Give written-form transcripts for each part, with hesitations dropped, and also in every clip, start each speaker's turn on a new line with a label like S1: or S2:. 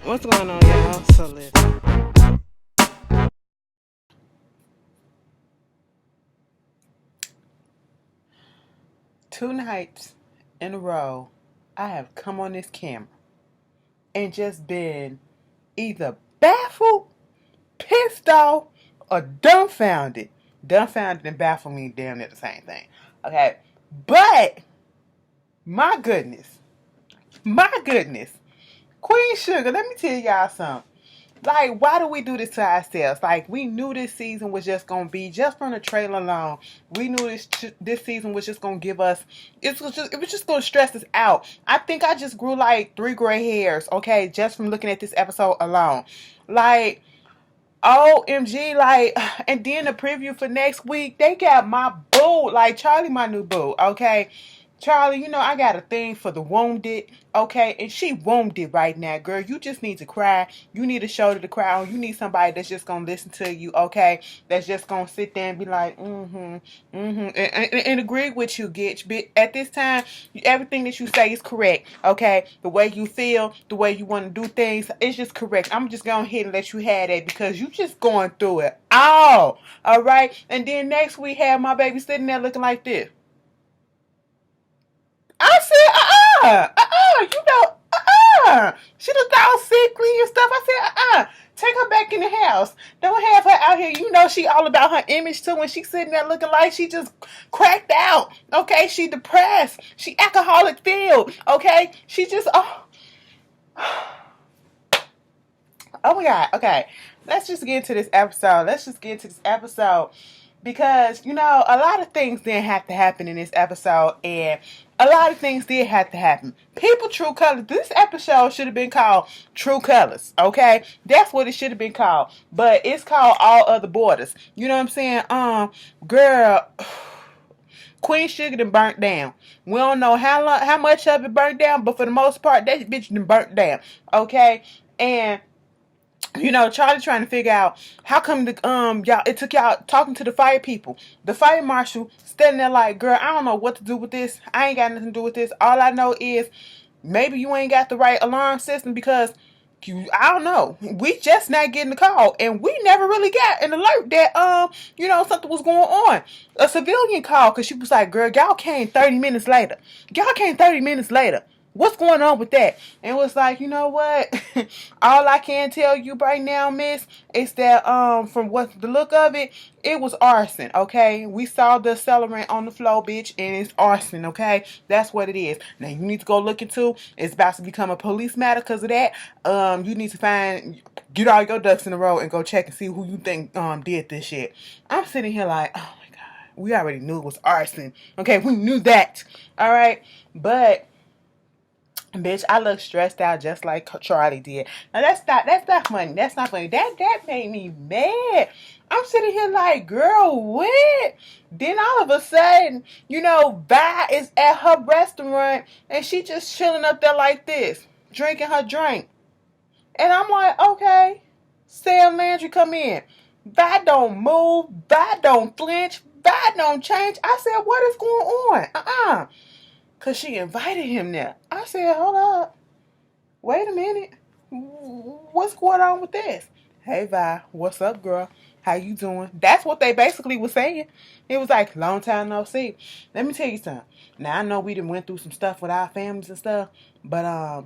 S1: What's going on, y'all? So listen. Two nights in a row, I have come on this camera and just been either baffled, pissed off, or dumbfounded. Dumbfounded and baffled mean damn near the same thing. Okay. But my goodness. My goodness. Queen Sugar, let me tell y'all something. Like, why do we do this to ourselves? Like, we knew this season was just gonna be just from the trailer alone. We knew this season was just gonna give us. It was just gonna stress us out. I think I just grew like 3 gray hairs. Okay, just from looking at this episode alone. Like, OMG, like, and then the preview for next week, they got my boo, like Charlie, my new boo, okay? Charlie, I got a thing for the wounded, okay? And she wounded right now, girl. You just need to cry. You need a shoulder to cry on. You need somebody that's just gonna listen to you, okay? That's just gonna sit there and be like, and agree with you, Gitch. But at this time, everything that you say is correct, okay? The way you feel, the way you want to do things, it's just correct. I'm just going ahead and let you have that because you just going through it all right? And then next we have my baby sitting there looking like this. I said, She looked all sickly and stuff. I said, take her back in the house. Don't have her out here. She all about her image too. When she's sitting there looking like she just cracked out. Okay, she depressed. She alcoholic filled. Okay, she just oh my God. Okay, let's just get into this episode. Because, a lot of things didn't have to happen in this episode, and a lot of things did have to happen. People, True Colors. This episode should have been called True Colors, okay? That's what it should have been called. But it's called All Other Borders. You know what I'm saying? Girl, Queen Sugar done burnt down. We don't know how much of it burnt down, but for the most part, that bitch done burnt down, okay? And Charlie trying to figure out how come y'all it took y'all talking to the fire people. The fire marshal standing there like, girl, I don't know what to do with this. I ain't got nothing to do with this. All I know is maybe you ain't got the right alarm system because I don't know. We just not getting the call, and we never really got an alert that something was going on. A civilian call because she was like, girl, y'all came 30 minutes later. Y'all came 30 minutes later. What's going on with that? And it was like, you know what? All I can tell you right now, miss, is that from what the look of it, it was arson, okay? We saw the accelerant on the floor, bitch, and it's arson, okay? That's what it is. Now you need to go look into. It's about to become a police matter because of that. You need to get all your ducks in a row and go check and see who you think did this shit. I'm sitting here like, oh my God, we already knew it was arson. Okay, we knew that. All right, but bitch, I look stressed out just like Charlie did. Now that's not funny. That's not funny. That made me mad. I'm sitting here like, girl, what? Then all of a sudden, Vi is at her restaurant and she just chilling up there like this, drinking her drink. And I'm like, okay, Sam Landry, come in. Vi don't move. Vi don't flinch. Vi don't change. I said, what is going on? Because she invited him there. I said, hold up. Wait a minute. What's going on with this? Hey, Vi. What's up, girl? How you doing? That's what they basically were saying. It was like, long time no see. Let me tell you something. Now, I know we done went through some stuff with our families and stuff, but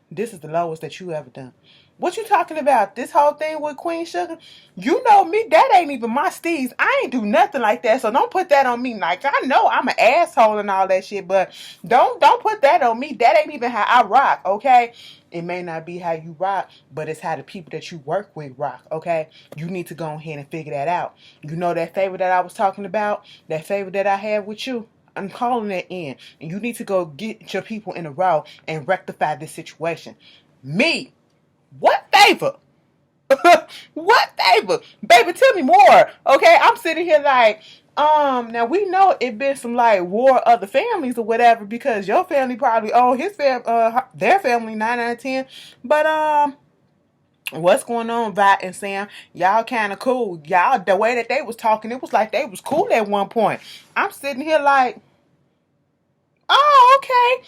S1: this is the lowest that you ever done. What you talking about? This whole thing with Queen Sugar? You know me, that ain't even my steez. I ain't do nothing like that, so don't put that on me. Like, I know I'm an asshole and all that shit, but don't put that on me. That ain't even how I rock, okay? It may not be how you rock, but it's how the people that you work with rock, okay? You need to go ahead and figure that out. You know that favor that I was talking about? That favor that I have with you? I'm calling it in. And you need to go get your people in a row and rectify this situation. Me? What favor? What favor? Baby, tell me more. Okay, I'm sitting here like, now we know it been some like war of the families or whatever because your family probably their family 9 out of 10. But what's going on, Vi and Sam? Y'all kind of cool. Y'all, the way that they was talking, it was like they was cool at one point. I'm sitting here like, oh, okay,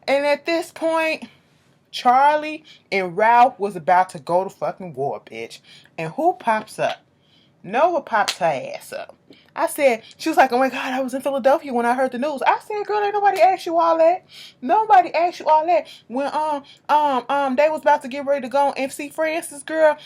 S1: And at this point, Charlie and Ralph was about to go to fucking war, bitch. And who pops up? Noah pops her ass up. I said, she was like, oh my God, I was in Philadelphia when I heard the news. I said, girl, ain't nobody asked you all that. Nobody asked you all that. When they was about to get ready to go and see Francis, girl,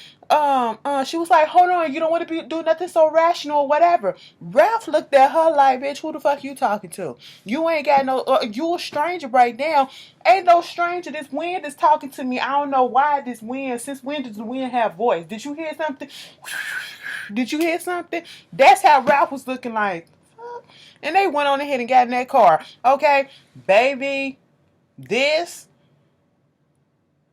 S1: she was like, hold on, you don't want to do nothing so rational or whatever. Ralph looked at her like, bitch, who the fuck you talking to? You ain't got no, you a stranger right now. Ain't no stranger. This wind is talking to me. I don't know why this wind, since when does the wind have voice? Did you hear something? Did you hear something? That's how Ralph was looking like. And they went on ahead and got in that car. Okay, baby, this,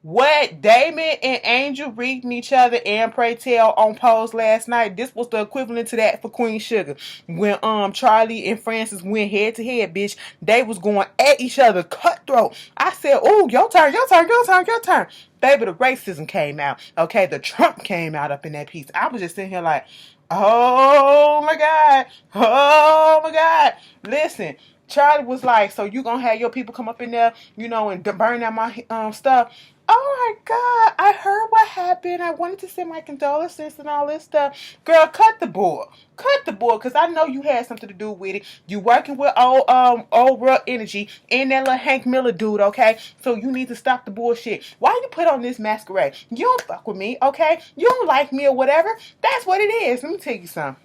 S1: what Damon and Angel reading each other and pray tell on Pose last night, this was the equivalent to that for Queen Sugar. When Charlie and Francis went head to head, bitch, they was going at each other, cutthroat. I said, oh, your turn, your turn, your turn, your turn. Baby, the racism came out. Okay, the Trump came out up in that piece. I was just sitting here like, oh my God, oh my God. Listen, Charlie was like, so you gonna have your people come up in there, you know, and burn out my stuff. Oh my God, I heard what happened. I wanted to send my condolences and all this stuff. Girl, cut the board. Cut the board, because I know you had something to do with it. You working with old Real Energy and that little Hank Miller dude, okay? So you need to stop the bullshit. Why you put on this masquerade? You don't fuck with me, okay? You don't like me or whatever. That's what it is. Let me tell you something.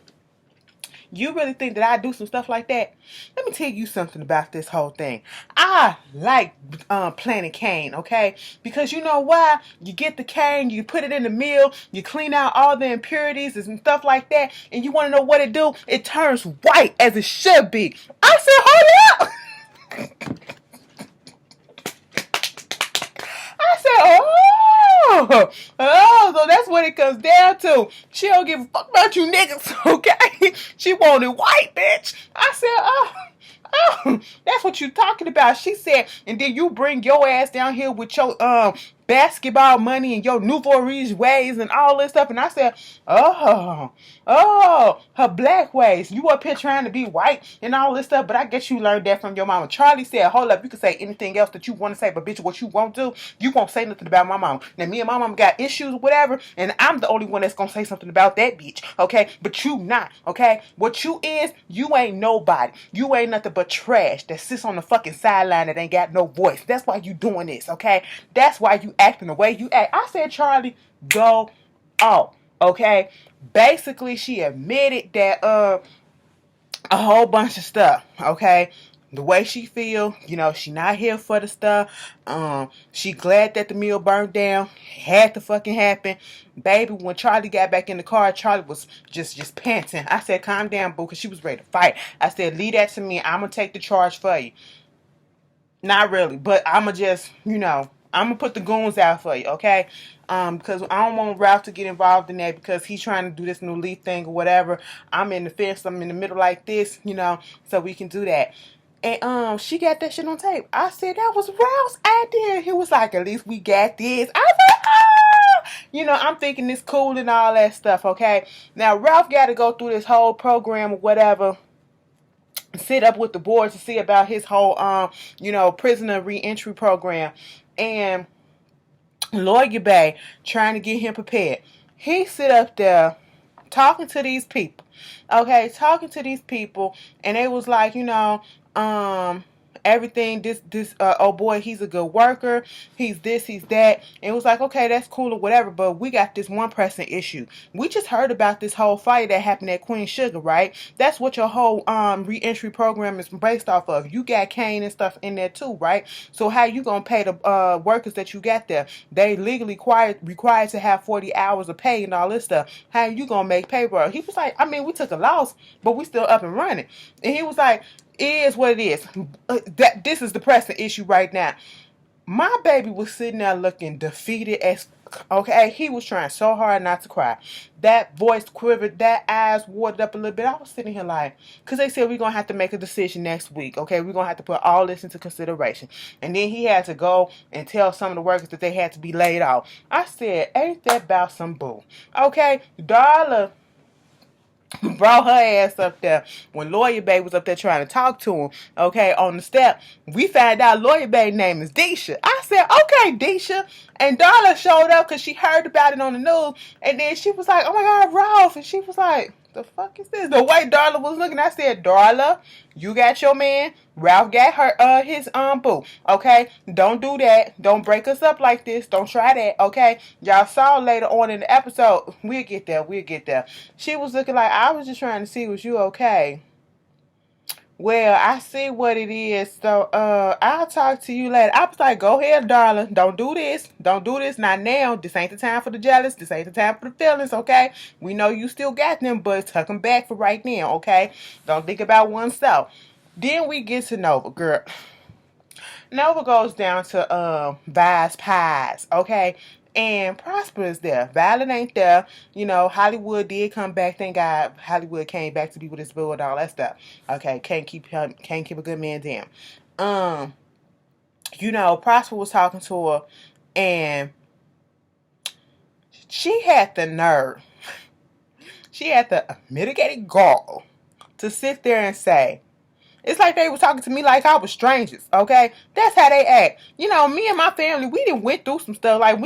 S1: You really think that I do some stuff like that? Let me tell you something about this whole thing. I like planting cane, okay? Because you know why? You get the cane, you put it in the mill, you clean out all the impurities and stuff like that, and you want to know what it do? It turns white as it should be. I said, hold up! I said, so that's what it comes down to. She don't give a fuck about you niggas, okay? She wanted white, bitch. I said, that's what you talking about. She said, and then you bring your ass down here with your basketball money and your nouveau riche ways and all this stuff. And I said, her black ways. You up here trying to be white and all this stuff, but I guess you learned that from your mama. Charlie said, hold up, you can say anything else that you want to say, but bitch, what you won't do, you won't say nothing about my mama. Now, me and my mama got issues, whatever, and I'm the only one that's gonna say something about that bitch, okay? But you not, okay? What you is, you ain't nobody. You ain't nothing but trash that sits on the fucking sideline that ain't got no voice. That's why you doing this, okay? That's why you acting the way you act. I said, Charlie, go off, okay? Basically, she admitted that a whole bunch of stuff, okay? The way she feel, you know, she not here for the stuff. She glad that the mill burned down. Had to fucking happen. Baby, when Charlie got back in the car, Charlie was just panting. I said, calm down, boo, because she was ready to fight. I said, leave that to me. I'm going to take the charge for you. Not really, but I'm going to just, you know, I'm going to put the goons out for you, okay? Because I don't want Ralph to get involved in that because he's trying to do this new leaf thing or whatever. I'm in the fence. I'm in the middle like this, you know, so we can do that. And she got that shit on tape. I said, that was Ralph's idea. He was like, at least we got this. I said, oh! You know, I'm thinking it's cool and all that stuff, okay? Now, Ralph got to go through this whole program or whatever. Sit up with the board to see about his whole, you know, prisoner reentry program. And Lawyer Bay trying to get him prepared. He sit up there talking to these people. Okay, talking to these people, and they was like, you know, everything, this oh boy, he's a good worker, he's this, he's that. And it was like, okay, that's cool or whatever, but we got this one pressing issue. We just heard about this whole fight that happened at Queen Sugar, right? That's what your whole reentry program is based off of. You got cane and stuff in there too, right? So how you gonna pay the workers that you got there? They legally required to have 40 hours of pay and all this stuff. How you gonna make payroll? He was like, I mean, we took a loss, but we still up and running. And he was like, it is what it is. This is the pressing issue right now. My baby was sitting there looking defeated as okay. He was trying so hard not to cry. That voice quivered, that eyes watered up a little bit. I was sitting here like, because they said we're going to have to make a decision next week. Okay, we're going to have to put all this into consideration. And then he had to go and tell some of the workers that they had to be laid off. I said, ain't that about some bull? Okay, Darla brought her ass up there when Lawyer Bay was up there trying to talk to him, okay, on the step. We found out Lawyer Bay's name is Deisha. I said, okay, Deisha. And Darla showed up because she heard about it on the news. And then she was like, oh my God, Ralph. And she was like, the fuck is this? The way Darla was looking, I said, Darla, you got your man. Ralph got her his boo. Okay? Don't do that. Don't break us up like this. Don't try that. Okay? Y'all saw later on in the episode. We'll get there. We'll get there. She was looking like, I was just trying to see, was you okay? Well, I see what it is. So I'll talk to you later. I was like, go ahead, darling. Don't do this. Don't do this. Not now. This ain't the time for the jealous. This ain't the time for the feelings, okay? We know you still got them, but tuck them back for right now, okay? Don't think about oneself. Then we get to Nova, girl. Nova goes down to Vi's Pies, okay? And Prosper is there. Violet ain't there. You know, Hollywood did come back. Thank God Hollywood came back to be with his boo and all that stuff. Okay, can't keep a good man down. You know, Prosper was talking to her and she had the nerve. She had the mitigated gall to sit there and say, it's like they was talking to me like I was strangers, okay? That's how they act. You know, me and my family, we didn't went through some stuff. Like,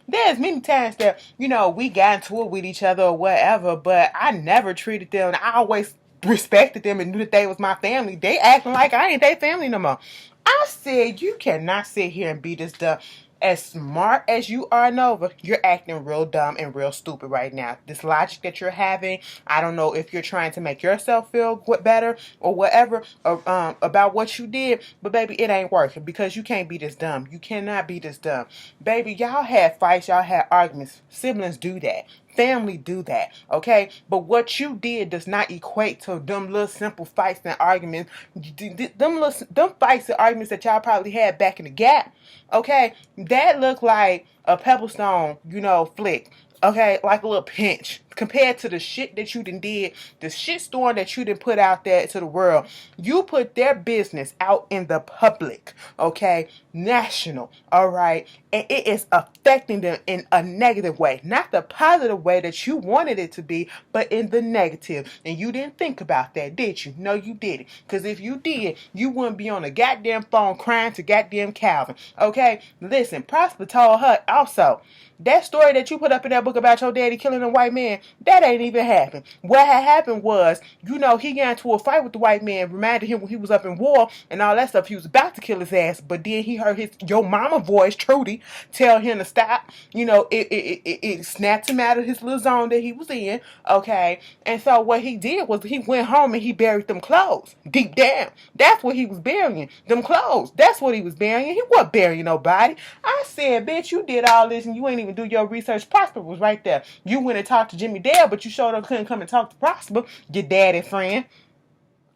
S1: there's many times that, you know, we got into it with each other or whatever, but I never treated them. I always respected them and knew that they was my family. They acting like I ain't their family no more. I said, you cannot sit here and be this dumb. As smart as you are, Nova, you're acting real dumb and real stupid right now. This logic that you're having, I don't know if you're trying to make yourself feel better or whatever about what you did, but baby, it ain't working because you can't be this dumb. You cannot be this dumb. Baby, y'all had fights, y'all had arguments. Siblings do that. Family do that, okay? But what you did does not equate to them little simple fights and arguments. Them fights and arguments that y'all probably had back in the gap, okay? That looked like a Pebblestone, you know, flick. Okay, like a little pinch compared to the shit that you done did, the shit storm that you done put out there to the world. You put their business out in the public, okay, national, all right, and it is affecting them in a negative way, not the positive way that you wanted it to be, but in the negative. And you didn't think about that, did you? No, you didn't. Because if you did, you wouldn't be on the goddamn phone crying to goddamn Calvin, okay? Listen, Prosper told her also, that story that you put up in that book about your daddy killing a white man, that ain't even happened. What had happened was, you know, he got into a fight with the white man, reminded him when he was up in war and all that stuff. He was about to kill his ass, but then he heard your mama voice, Trudy, tell him to stop. You know, it snapped him out of his little zone that he was in, okay? And so what he did was he went home and he buried them clothes deep down. That's what he was burying, them clothes. That's what he was burying. He wasn't burying nobody. I said, bitch, you did all this and you ain't even do your research. Prosper was right there. You went and talked to Jimmy Dale, but you showed up couldn't come and talk to Prosper, your daddy friend.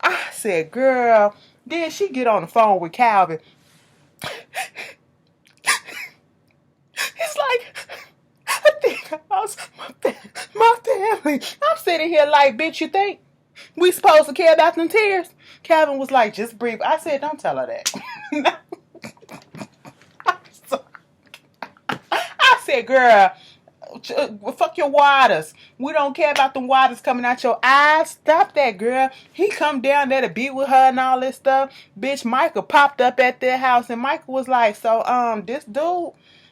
S1: I said, girl, then she get on the phone with Calvin. It's like, I think I lost my family. I'm sitting here like, bitch, you think we supposed to care about them tears? Calvin was like, just breathe. I said, don't tell her that. I said, girl, fuck your waters. We don't care about them waters coming out your eyes. Stop that, girl. He come down there to be with her and all this stuff. Bitch, Michael popped up at their house and Michael was like, so, this dude,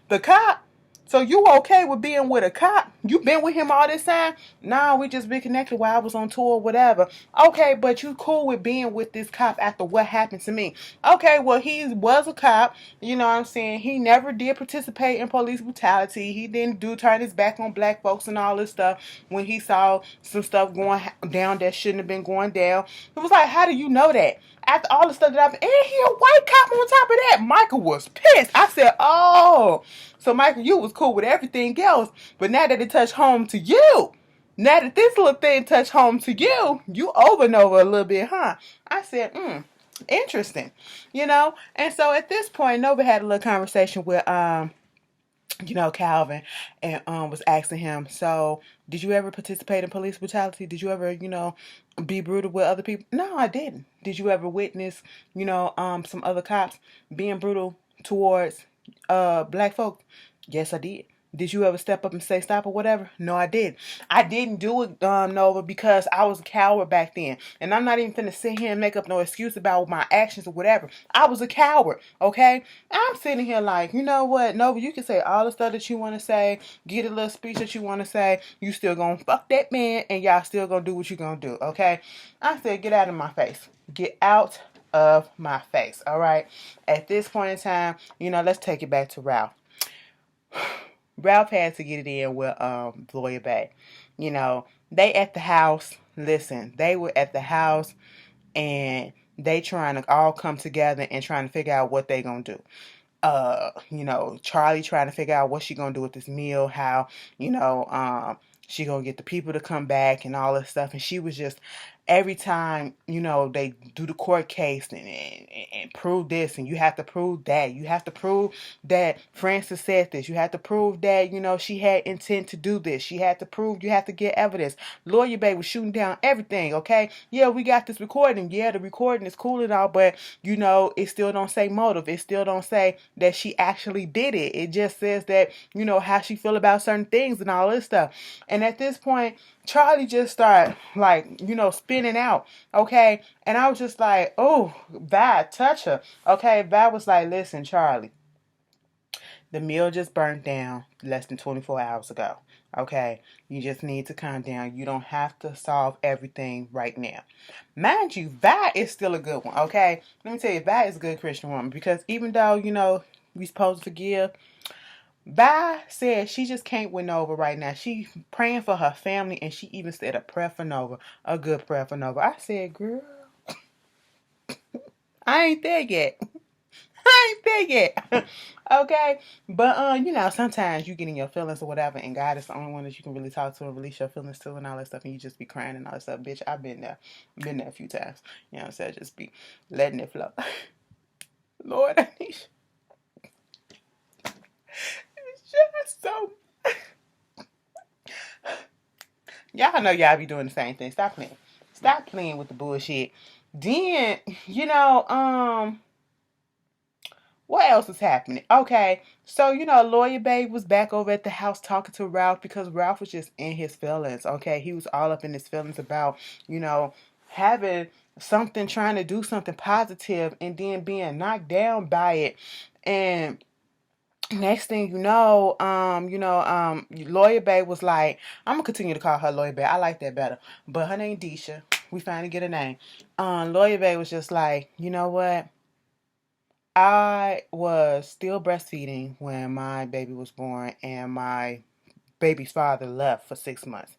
S1: the cop, so you okay with being with a cop? You been with him all this time? Nah, we just been connected while I was on tour or whatever. Okay, but you cool with being with this cop after what happened to me. Okay, well, he was a cop. You know what I'm saying? He never did participate in police brutality. He didn't turn his back on black folks and all this stuff when he saw some stuff going down that shouldn't have been going down. It was like, how do you know that? After all the stuff that I've been, and he a white cop on top of that. Michael was pissed. I said, oh, so Michael, you was cool with everything else, but now that it touched home to you, now that this little thing touched home to you, you over and over a little bit, huh? I said, interesting, you know? And so at this point, Nova had a little conversation with, you know, Calvin, and was asking him, so did you ever participate in police brutality? Did you ever, you know, be brutal with other people? No, I didn't. Did you ever witness, you know, some other cops being brutal towards black folks? Yes, I did. Did you ever step up and say stop or whatever? No, I didn't. I didn't do it, Nova, because I was a coward back then. And I'm not even finna sit here and make up no excuse about my actions or whatever. I was a coward, okay? I'm sitting here like, you know what, Nova, you can say all the stuff that you want to say, get a little speech that you want to say. You still gonna fuck that man, and y'all still gonna do what you gonna do, okay? I said, get out of my face. Get out of my face, all right? At this point in time, let's take it back to Ralph. Ralph had to get it in with Lawyer Bay. They at the house. Listen, they were at the house and they trying to all come together and trying to figure out what they gonna do. Charlie trying to figure out what she gonna do with this meal, how, she gonna get the people to come back and all this stuff. And she was just, every time, they do the court case and prove this, and you have to prove that. You have to prove that Frances said this. You have to prove that, she had intent to do this. She had to prove, you have to get evidence. Lawyer Bay was shooting down everything, okay? Yeah, we got this recording. Yeah, the recording is cool and all, but, it still don't say motive. It still don't say that she actually did it. It just says that, how she feel about certain things and all this stuff. And at this point, Charlie just started, like, spinning out, okay? And I was just like, oh, Val, touch her, okay? Val was like, listen, Charlie, the meal just burnt down less than 24 hours ago, okay? You just need to calm down. You don't have to solve everything right now. Mind you, Val is still a good one, okay? Let me tell you, Val is a good Christian woman, because even though, we supposed to forgive, Vi said she just can't win Nova right now. She praying for her family, and she even said a prayer for Nova, a good prayer for Nova. I said, girl, I ain't there yet. I ain't there yet. Okay? But, sometimes you get in your feelings or whatever, and God is the only one that you can really talk to and release your feelings to and all that stuff, and you just be crying and all that stuff. Bitch, I've been there. Been there a few times. You know what I'm saying? Just be letting it flow. Lord, I need you. Just so. Y'all know y'all be doing the same thing. Stop playing. Stop playing with the bullshit. Then, what else is happening? Okay, so, Lawyer Babe was back over at the house talking to Ralph, because Ralph was just in his feelings, okay? He was all up in his feelings about, having something, trying to do something positive, and then being knocked down by it. And next thing Lawyer Babe was like, I'm gonna continue to call her Lawyer Babe. I like that better. But her name Deisha. We finally get a name. Lawyer Babe was just like, you know what? I was still breastfeeding when my baby was born, and my baby's father left for 6 months.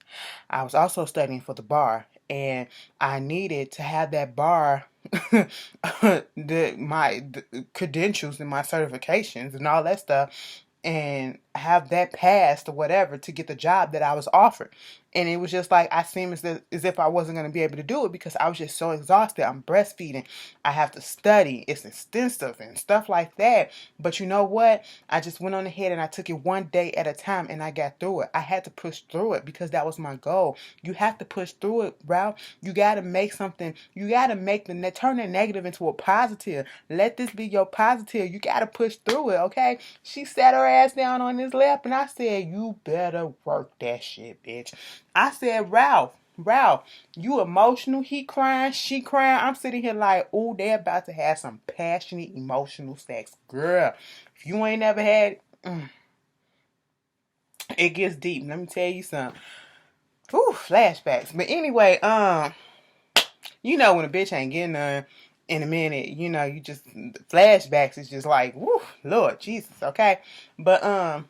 S1: I was also studying for the bar, and I needed to have that bar, the credentials and my certifications and all that stuff, and have that passed or whatever to get the job that I was offered. And it was just like, I seemed as if I wasn't going to be able to do it, because I was just so exhausted. I'm breastfeeding. I have to study. It's extensive and stuff like that. But you know what? I just went on ahead and I took it one day at a time, and I got through it. I had to push through it because that was my goal. You have to push through it, Ralph. You got to make something. You got to turn the negative into a positive. Let this be your positive. You got to push through it, okay? She sat her ass down on his lap, and I said, you better work that shit, bitch. I said, Ralph, you emotional? He crying, she crying. I'm sitting here like, oh, they're about to have some passionate, emotional sex. Girl, if you ain't never had it gets deep. Let me tell you something. Ooh, flashbacks. But anyway, when a bitch ain't getting none in a minute, you just, flashbacks is just like, woo, Lord Jesus, okay? But,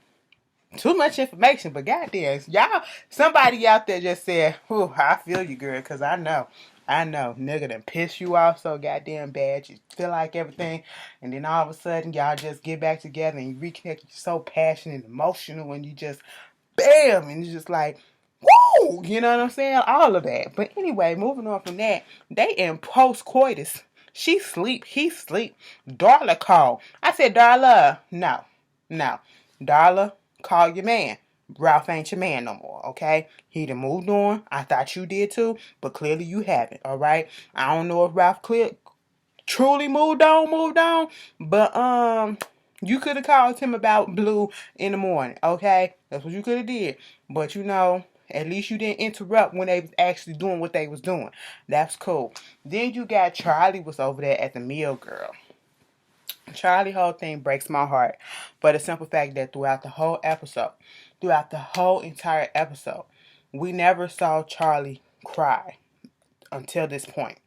S1: too much information, but goddamn, y'all, somebody out there just said, "Whew, I feel you, girl," because I know, nigga done piss you off so goddamn bad, you feel like everything, and then all of a sudden, y'all just get back together and you reconnect, you're so passionate and emotional, and you just, bam, and you're just like, woo, you know what I'm saying? All of that. But anyway, moving on from that, they in post-coitus. She sleep, he sleep. Darla called. I said, Darla, no. Darla, call your man. Ralph ain't your man no more, okay? He done moved on. I thought you did too, but clearly you haven't, all right? I don't know if Ralph truly moved on, but You could have called him about Blue in the morning, okay? That's what you could have did. But at least you didn't interrupt when they was actually doing what they was doing. That's cool. Then you got Charlie was over there at the meal, girl. Charlie whole thing breaks my heart for the simple fact that throughout the whole entire episode, we never saw Charlie cry until this point.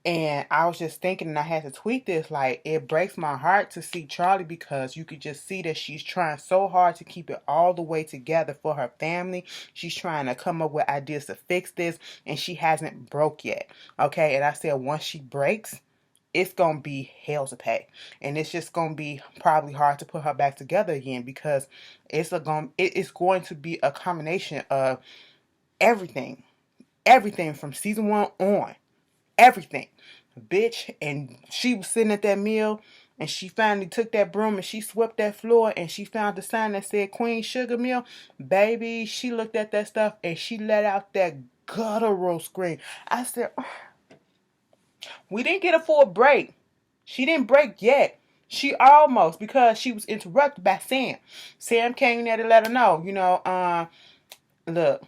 S1: And I was just thinking, and I had to tweet this, like, it breaks my heart to see Charlie because you could just see that she's trying so hard to keep it all the way together for her family. She's trying to come up with ideas to fix this, and she hasn't broke yet. Okay, and I said once she breaks, it's going to be hell to pay. And it's just going to be probably hard to put her back together again because it's going to be a combination of everything. Everything from season 1 on. Everything. Bitch. And she was sitting at that meal and she finally took that broom and she swept that floor and she found the sign that said Queen Sugar Meal. Baby, she looked at that stuff and she let out that guttural scream. I said, we didn't get a full break. She didn't break yet. She almost, because she was interrupted by Sam. Sam came there to let her know, look,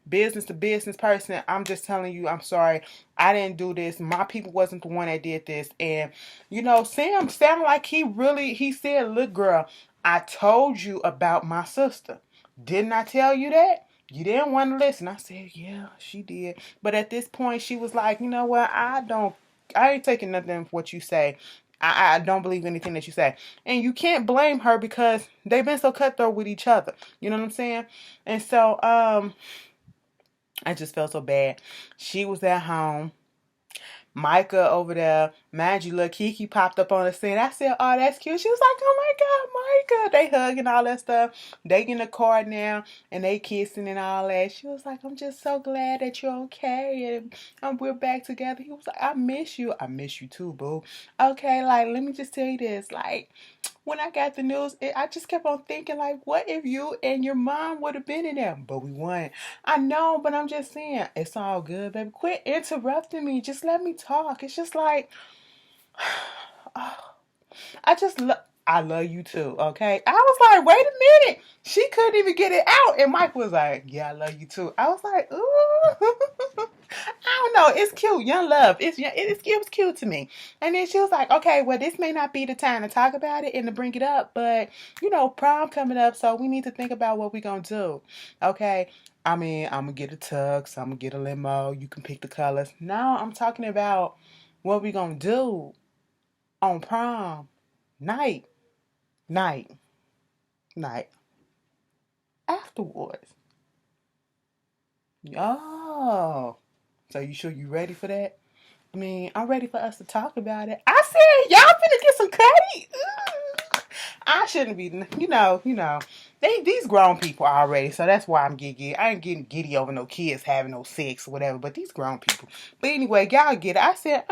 S1: business to business person, I'm just telling you, I'm sorry. I didn't do this. My people wasn't the one that did this. And, Sam sounded like he said, look, girl, I told you about my sister. Didn't I tell you that? You didn't want to listen. I said, yeah, she did. But at this point, she was like, you know what? I ain't taking nothing for what you say. I don't believe anything that you say. And you can't blame her because they've been so cutthroat with each other. You know what I'm saying? And so, I just felt so bad. She was at home. Micah over there, mind you, look, Kiki popped up on the scene. I said, oh, that's cute. She was like, oh my God, Micah. They hugging all that stuff. They in the car now and they kissing and all that. She was like, I'm just so glad that you're okay and we're back together. He was like, I miss you. I miss you too, boo. Okay, like, let me just tell you this. Like, when I got the news, I just kept on thinking, like, what if you and your mom would have been in there? But we won. I know, but I'm just saying, it's all good, baby. Quit interrupting me. Just let me talk. It's just like, I love you too, okay? I was like, wait a minute. She couldn't even get it out. And Mike was like, yeah, I love you too. I was like, ooh. I don't know. It's cute. Young love. It was cute to me. And then she was like, okay, well, this may not be the time to talk about it and to bring it up, but, prom coming up, so we need to think about what we're going to do, okay? I mean, I'm going to get a tux. I'm going to get a limo. You can pick the colors. No, I'm talking about what we're going to do on prom night. Night. Afterwards. Oh. So you sure you ready for that? I mean, I'm ready for us to talk about it. I said, y'all finna get some cutty. I shouldn't be, these grown people already, so that's why I'm giddy. I ain't getting giddy over no kids having no sex or whatever, but these grown people. But anyway, y'all get it. I said,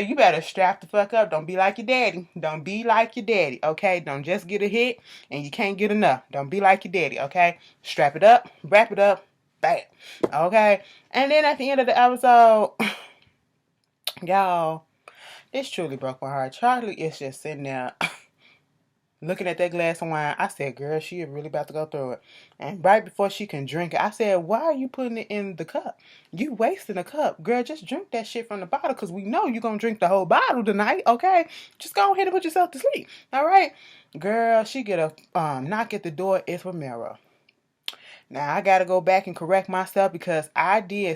S1: you better strap the fuck up. Don't be like your daddy. Don't be like your daddy, okay? Don't just get a hit and you can't get enough. Don't be like your daddy, okay? Strap it up, wrap it up, bam, okay? And then at the end of the episode, y'all, this truly broke my heart. Charlie is just sitting there looking at that glass of wine. I said, girl, she is really about to go through it. And right before she can drink it, I said, why are you putting it in the cup? You wasting a cup. Girl, just drink that shit from the bottle because we know you're going to drink the whole bottle tonight, okay? Just go ahead and put yourself to sleep, all right? Girl, she get a knock at the door. It's Romero. Now, I got to go back and correct myself because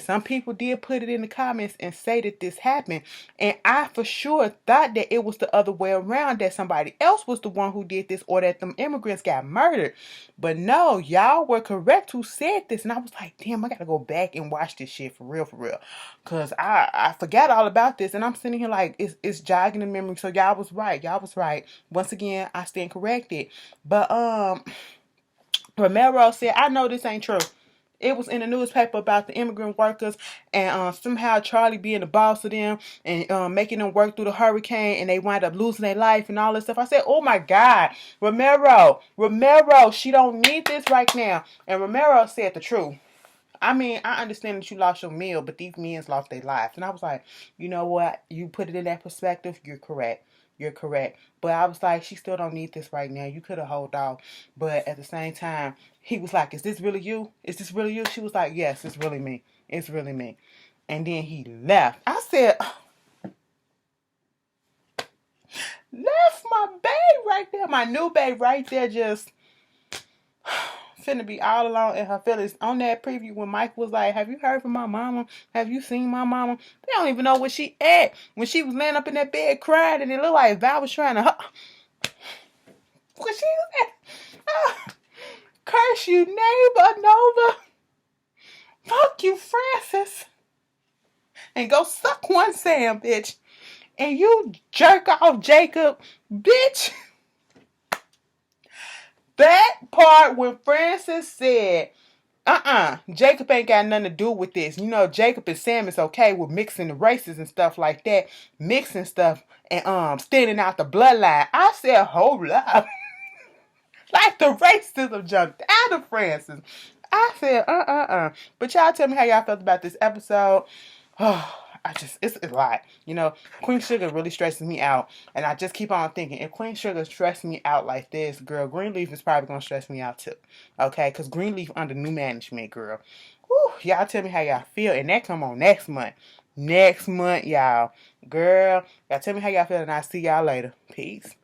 S1: some people did put it in the comments and say that this happened. And I for sure thought that it was the other way around, that somebody else was the one who did this or that them immigrants got murdered. But no, y'all were correct who said this. And I was like, damn, I got to go back and watch this shit for real. Because I forgot all about this. And I'm sitting here like, it's jogging the memory. So y'all was right. Once again, I stand corrected. But, Romero said, I know this ain't true. It was in the newspaper about the immigrant workers and somehow Charlie being the boss of them and making them work through the hurricane and they wind up losing their life and all this stuff. I said, oh my God, Romero, she don't need this right now. And Romero said the truth. I mean, I understand that you lost your meal, but these men lost their lives. And I was like, you know what? You put it in that perspective, you're correct. You're correct. But I was like, she still don't need this right now. You could have held off. But at the same time, he was like, is this really you? Is this really you? She was like, yes, it's really me. It's really me. And then he left. I said, left my babe right there. My new babe right there just finna be all alone in her feelings. On that preview when Mike was like, have you heard from my mama? Have you seen my mama? They don't even know where she at. When she was laying up in that bed crying and it looked like Val was trying to when she was at, curse you, neighbor, Nova. Fuck you, Francis. And go suck one Sam, bitch. And you jerk off Jacob, bitch. That part when Francis said, Jacob ain't got nothing to do with this. You know, Jacob and Sam is okay with mixing the races and stuff like that. Mixing stuff and standing out the bloodline. I said, hold up. Like the racism jumped out of Francis. I said, But y'all tell me how y'all felt about this episode. Oh, it's a lot. You know, Queen Sugar really stresses me out. And I just keep on thinking, if Queen Sugar stressed me out like this, girl, Greenleaf is probably going to stress me out too. Okay? Because Greenleaf under new management, girl. Whew, y'all tell me how y'all feel. And that come on next month. Next month, y'all. Girl, y'all tell me how y'all feel and I'll see y'all later. Peace.